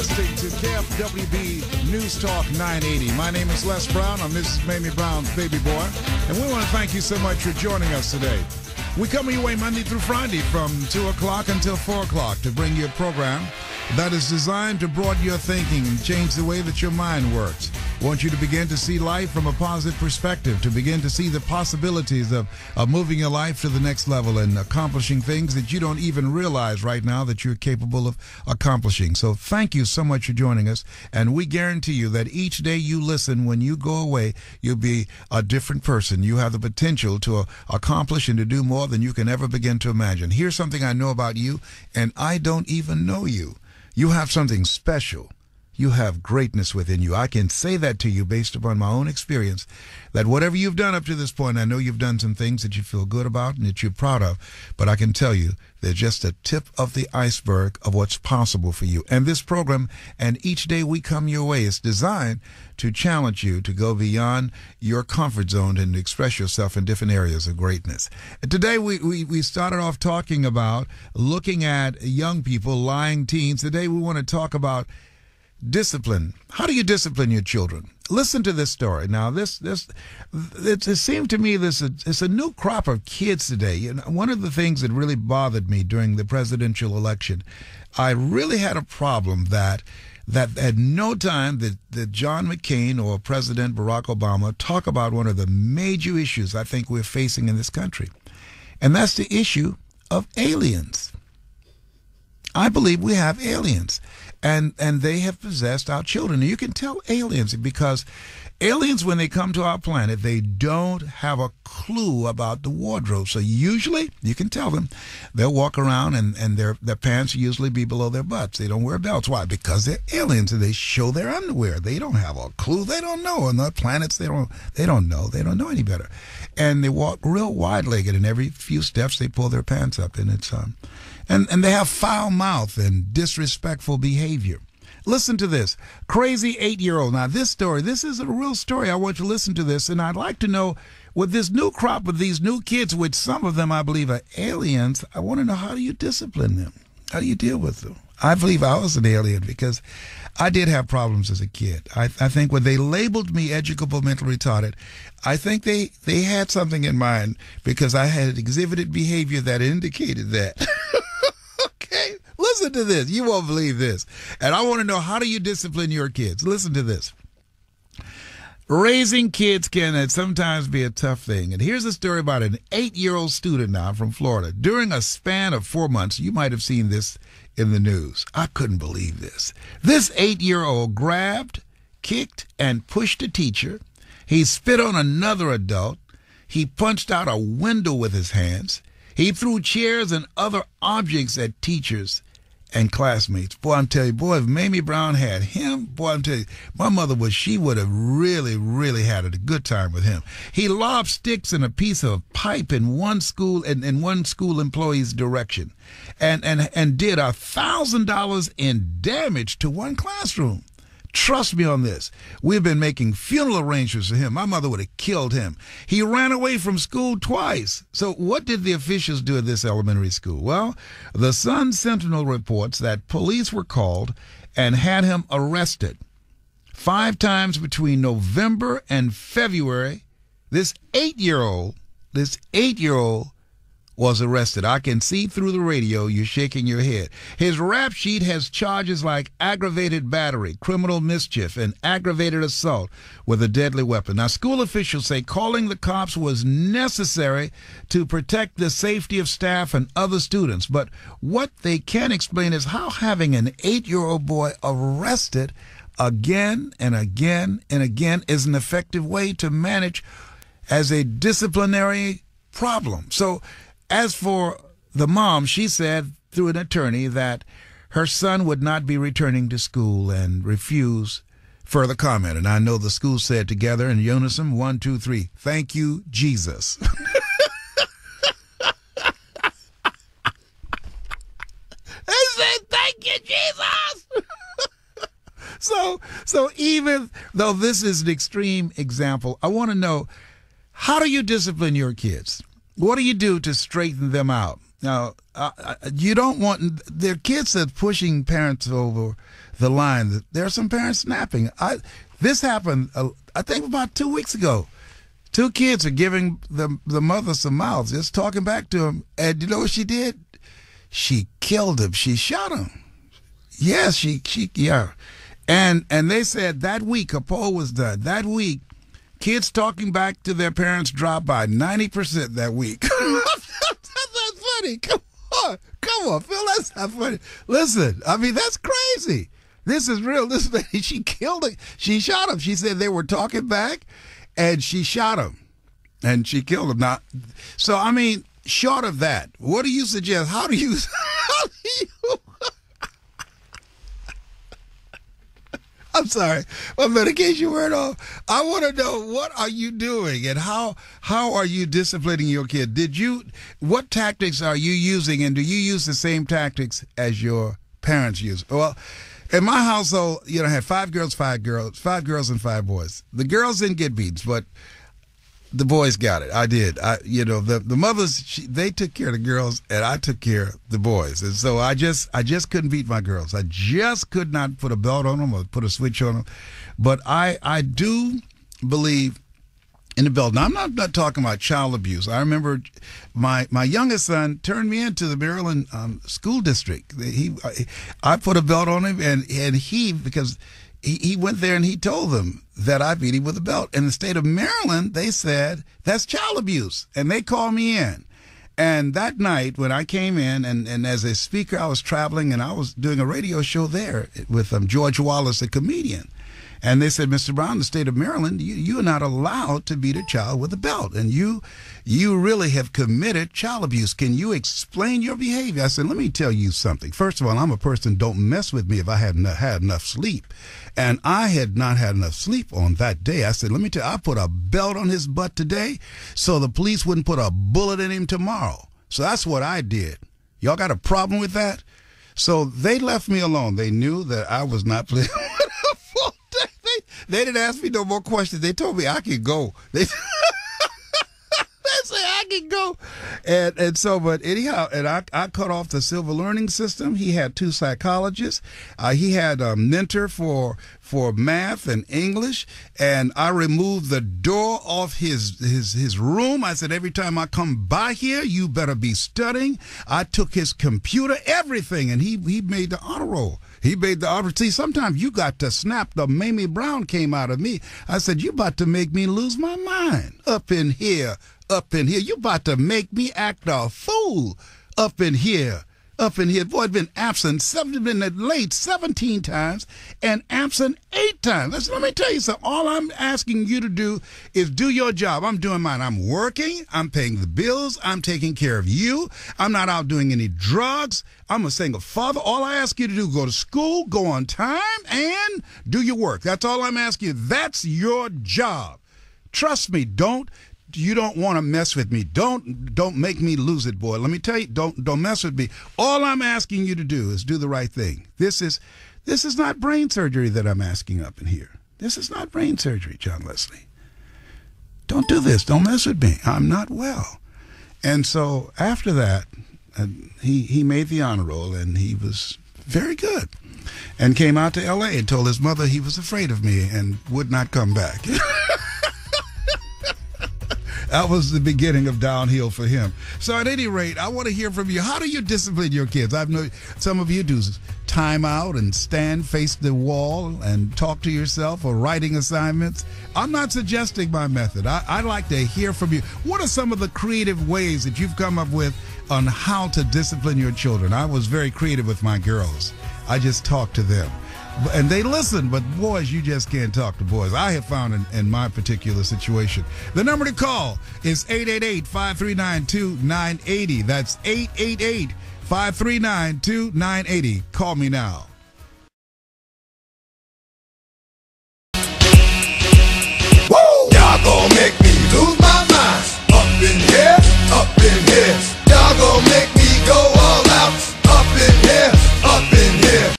listening to KFWB News Talk 980. My name is Les Brown. I'm Mrs. Mamie Brown's baby boy. And we want to thank you so much for joining us today. We come your way Monday through Friday from 2 o'clock until 4 o'clock to bring you a program that is designed to broaden your thinking and change the way that your mind works. We want you to begin to see life from a positive perspective, to begin to see the possibilities of moving your life to the next level and accomplishing things that you don't even realize right now that you're capable of accomplishing. So thank you so much for joining us, and we guarantee you that each day you listen, when you go away, you'll be a different person. You have the potential to accomplish and to do more than you can ever begin to imagine. Here's something I know about you, and I don't even know you. You have something special. You have greatness within you. I can say that to you based upon my own experience, that whatever you've done up to this point, I know you've done some things that you feel good about and that you're proud of, but I can tell you they're just a tip of the iceberg of what's possible for you. And this program, and each day we come your way, is designed to challenge you to go beyond your comfort zone and express yourself in different areas of greatness. And today we started off talking about looking at young people, lying teens. Today we want to talk about discipline. How do you discipline your children? Listen to this story. Now, it seemed to me it's a new crop of kids today. You know, one of the things that really bothered me during the presidential election, I really had a problem that at no time did John McCain or President Barack Obama talk about one of the major issues I think we're facing in this country, and that's the issue of aliens. I believe we have aliens, and they have possessed our children. And you can tell aliens because aliens, when they come to our planet, they don't have a clue about the wardrobe. So usually, you can tell them, they'll walk around and their pants usually be below their butts. They don't wear belts. Why? Because they're aliens and they show their underwear. They don't have a clue. They don't know. On the planets, they don't know. They don't know any better. And they walk real wide-legged, and every few steps they pull their pants up, and it's and they have foul mouth and disrespectful behavior. Listen to this. Crazy 8-year-old. Now, this is a real story. I want you to listen to this, and I'd like to know, with this new crop of these new kids, which some of them I believe are aliens, I want to know, how do you discipline them? How do you deal with them? I believe I was an alien because I did have problems as a kid. I think when they labeled me educable mental retarded, I think they had something in mind because I had exhibited behavior that indicated that. Okay, listen to this. You won't believe this. And I want to know, how do you discipline your kids? Listen to this. Raising kids can sometimes be a tough thing. And here's a story about an 8-year-old student now from Florida. During a span of 4 months, you might have seen this in the news. I couldn't believe this. This 8-year-old grabbed, kicked, and pushed a teacher. He spit on another adult. He punched out a window with his hands. He threw chairs and other objects at teachers and classmates. Boy, I'm telling you, boy, if Mamie Brown had him, boy, I'm telling you, my mother she would have really, really had a good time with him. He lobbed sticks and a piece of pipe in one school employee's direction and did $1,000 in damage to one classroom. Trust me on this. We've been making funeral arrangements for him. My mother would have killed him. He ran away from school twice. So what did the officials do at this elementary school? Well, the Sun Sentinel reports that police were called and had him arrested 5 times between November and February. This 8-year-old was arrested. I can see through the radio you're shaking your head. His rap sheet has charges like aggravated battery, criminal mischief, and aggravated assault with a deadly weapon. Now, school officials say calling the cops was necessary to protect the safety of staff and other students. But what they can't explain is how having an 8-year-old boy arrested again and again and again is an effective way to manage as a disciplinary problem. So, as for the mom, she said through an attorney that her son would not be returning to school and refused further comment. And I know the school said together in unison, 1, 2, 3, thank you, Jesus. They said, thank you, Jesus. So even though this is an extreme example, I want to know, how do you discipline your kids? What do you do to straighten them out? Now, you don't want their kids that pushing parents over the line that there are some parents snapping. This happened, I think, about 2 weeks ago. 2 kids are giving the mother some mouths, just talking back to him. And you know what she did? She killed him. She shot him. Yes, yeah. And they said that week, a poll was done. That week, kids talking back to their parents dropped by 90% that week. That's not funny. Come on, Phil. That's not funny. Listen, I mean, that's crazy. This is real. This lady, she killed him. She shot him. She said they were talking back, and she shot him, and she killed him. Now, so I mean, short of that, what do you suggest? How do you? I'm sorry, my medication went off. I want to know, what are you doing, and how are you disciplining your kid? What tactics are you using, and do you use the same tactics as your parents use? Well, in my household, I had 5 girls, 5 girls and 5 boys. The girls didn't get beats, but the boys got it. I did. The mothers, they took care of the girls, and I took care of the boys. And so I just couldn't beat my girls. I just could not put a belt on them or put a switch on them. But I do believe in the belt. Now, I'm not talking about child abuse. I remember my youngest son turned me into the Maryland school district. I put a belt on him, and because he went there and he told them that I beat him with a belt. In the state of Maryland, they said that's child abuse, and they called me in. And that night when I came in, and as a speaker, I was traveling, and I was doing a radio show there with George Wallace, a comedian. And they said, Mr. Brown, in the state of Maryland, you are not allowed to beat a child with a belt. And you really have committed child abuse. Can you explain your behavior? I said, let me tell you something. First of all, I'm a person, don't mess with me if I hadn't had enough sleep. And I had not had enough sleep on that day. I said, let me tell you, I put a belt on his butt today so the police wouldn't put a bullet in him tomorrow. So that's what I did. Y'all got a problem with that? So they left me alone. They knew that I was not playing. They didn't ask me no more questions. They told me I could go. They said I could go. And so, but anyhow, and I cut off the silver learning system. He had 2 psychologists. He had a mentor for math and English. And I removed the door off his room. I said, every time I come by here, you better be studying. I took his computer, everything, and he made the honor roll. He made the offer. See, sometimes you got to snap. The Mamie Brown came out of me. I said, you about to make me lose my mind. Up in here. You about to make me act a fool. Up in here. Boy, I've been absent, been late 17 times and absent 8 times. Listen, let me tell you something. All I'm asking you to do is do your job. I'm doing mine. I'm working. I'm paying the bills. I'm taking care of you. I'm not out doing any drugs. I'm a single father. All I ask you to do is go to school, go on time, and do your work. That's all I'm asking you. That's your job. Trust me, you don't want to mess with me. Don't make me lose it, boy. Let me tell you, don't mess with me. All I'm asking you to do is do the right thing. This is not brain surgery that I'm asking up in here. This is not brain surgery, John Leslie. Don't do this. Don't mess with me. I'm not well. And so after that, he made the honor roll, and he was very good, and came out to L.A. and told his mother he was afraid of me and would not come back. That was the beginning of downhill for him. So at any rate, I want to hear from you. How do you discipline your kids? I know some of you do time out and stand, face the wall, and talk to yourself, or writing assignments. I'm not suggesting my method. I'd like to hear from you. What are some of the creative ways that you've come up with on how to discipline your children? I was very creative with my girls. I just talked to them. And they listen, but boys, you just can't talk to boys. I have found in my particular situation. The number to call is 888-539-2980. That's 888-539-2980. Call me now.